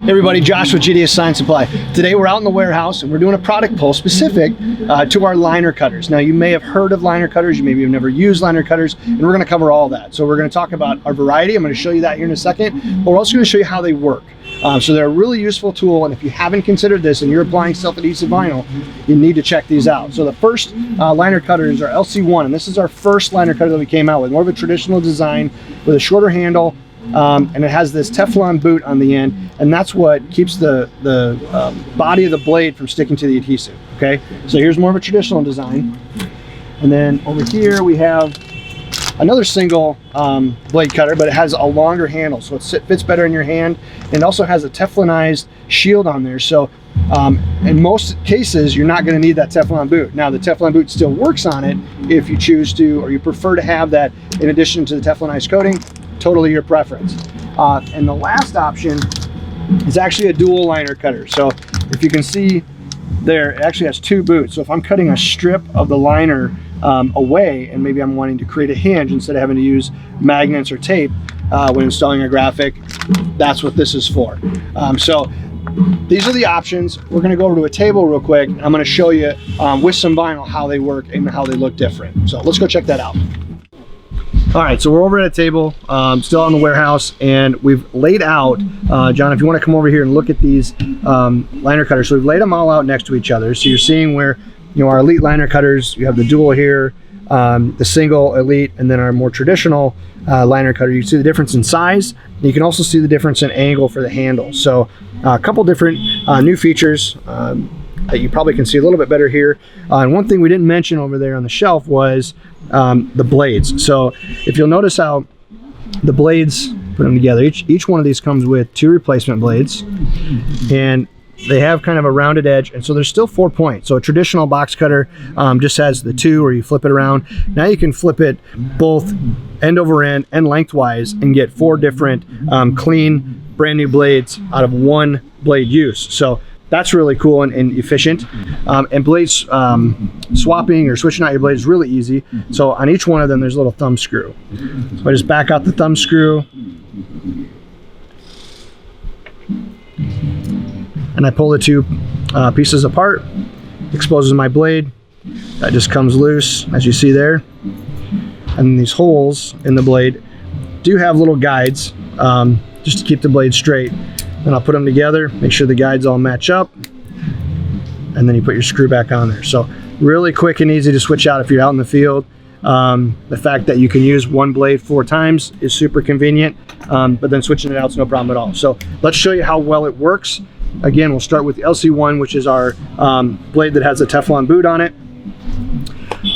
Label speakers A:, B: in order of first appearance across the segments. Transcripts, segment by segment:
A: Hey everybody, Josh with GDS Sign Supply. Today we're out in the warehouse and we're doing a product pull specific to our liner cutters. Now you may have heard of liner cutters, you maybe have never used liner cutters, and we're going to cover all that. So we're going to talk about our variety. I'm going to show you that here in a second, but we're also going to show you how they work. So they're a really useful tool, and if you haven't considered this and you're applying self-adhesive vinyl, you need to check these out. So the first liner cutter is our LC1, and this is our first liner cutter that we came out with, more of a traditional design with a shorter handle. And it has this Teflon boot on the end, and that's what keeps the body of the blade from sticking to the adhesive. Okay, so here's more of a traditional design, and then over here we have another single blade cutter, but it has a longer handle, so it fits better in your hand, and it also has a Teflonized shield on there. So in most cases you're not going to need that Teflon boot. Now the Teflon boot still works on it if you choose to, or you prefer to have that in addition to the Teflonized coating. Totally your preference. And the last option is actually a dual liner cutter. So if you can see there, it actually has two boots. So if I'm cutting a strip of the liner away, and maybe I'm wanting to create a hinge instead of having to use magnets or tape when installing a graphic, that's what this is for. So these are the options. We're going to go over to a table real quick, and I'm going to show you with some vinyl how they work and how they look different. So let's go check that out. All right, so we're over at a table, still out in the warehouse, and we've laid out, John, if you want to come over here and look at these liner cutters. So we've laid them all out next to each other. So you're seeing where, you know, our elite liner cutters, you have the dual here, the single elite, and then our more traditional liner cutter. You see the difference in size, and you can also see the difference in angle for the handle. So a couple different new features that you probably can see a little bit better here. And one thing we didn't mention over there on the shelf was the blades. So if you'll notice how the blades, put them together, each one of these comes with two replacement blades, and they have kind of a rounded edge, and so there's still 4 points. So a traditional box cutter just has the two, or you flip it around. Now you can flip it both end over end and lengthwise and get 4 different clean brand new blades out of one blade use. So that's really cool and efficient. And blades swapping or switching out your blades is really easy. So on each one of them there's a little thumb screw. So I just back out the thumb screw, and I pull the two pieces apart, exposes my blade. That just comes loose, as you see there. And these holes in the blade do have little guides just to keep the blade straight. Then I'll put them together, make sure the guides all match up, and then you put your screw back on there. So really quick and easy to switch out if you're out in the field. The fact that you can use one blade 4 times is super convenient, but then switching it out is no problem at all. So let's show you how well it works. Again, we'll start with the LC1, which is our blade that has a Teflon boot on it.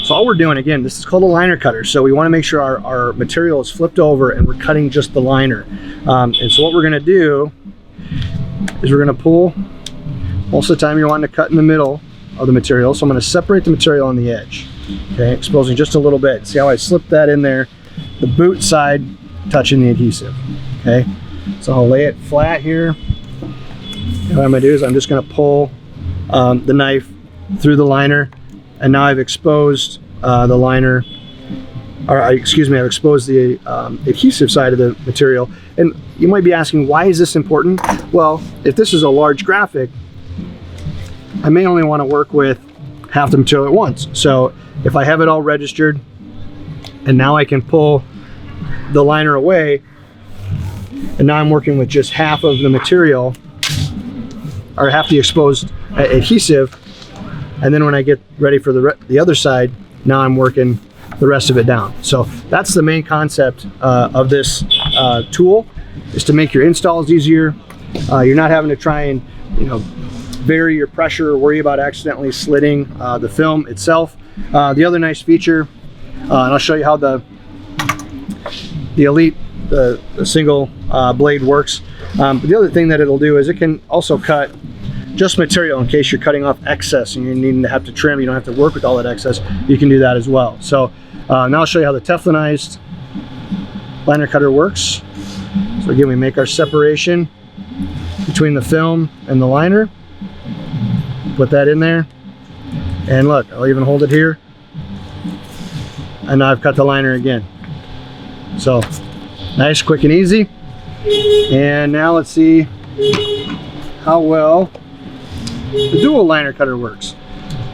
A: So all we're doing, again, this is called a liner cutter. So we want to make sure our material is flipped over and we're cutting just the liner. And so what we're going to do is we're going to pull. Most of the time you're wanting to cut in the middle of the material, so I'm going to separate the material on the edge, okay, exposing just a little bit. See how I slipped that in there, the boot side touching the adhesive. Okay, so I'll lay it flat here, and what I'm going to do is I'm just going to pull the knife through the liner, and now I've exposed the liner, or excuse me, I've exposed the adhesive side of the material. And you might be asking, why is this important? Well, if this is a large graphic, I may only want to work with half the material at once. So if I have it all registered, and now I can pull the liner away, and now I'm working with just half of the material, or half the exposed adhesive, and then when I get ready for the other side, now I'm working the rest of it down. So that's the main concept of this tool, is to make your installs easier. You're not having to try and, you know, vary your pressure or worry about accidentally slitting the film itself. The other nice feature, and I'll show you how the Elite, the single blade works. But the other thing that it'll do is it can also cut just material in case you're cutting off excess and you're needing to have to trim. You don't have to work with all that excess. You can do that as well. So now I'll show you how the Teflonized liner cutter works. So again, we make our separation between the film and the liner. Put that in there, and look, I'll even hold it here, and now I've cut the liner again. So nice, quick and easy. And now let's see how well the dual liner cutter works.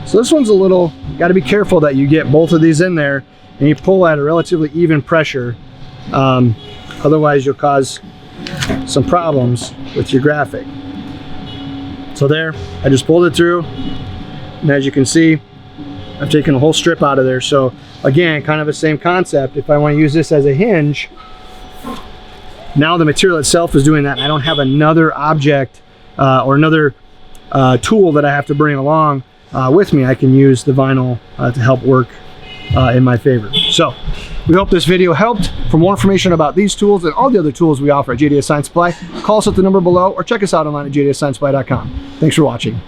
A: So this one's a little, got to be careful that you get both of these in there and you pull at a relatively even pressure. Otherwise you'll cause some problems with your graphic. So there, I just pulled it through, and as you can see, I've taken a whole strip out of there. So again, kind of the same concept. If I want to use this as a hinge, now the material itself is doing that. I don't have another object or another tool that I have to bring along with me. I can use the vinyl to help work in my favor. So we hope this video helped. For more information about these tools and all the other tools we offer at JDS Sign Supply, call us at the number below or check us out online at jdsciencesupply.com. Thanks for watching.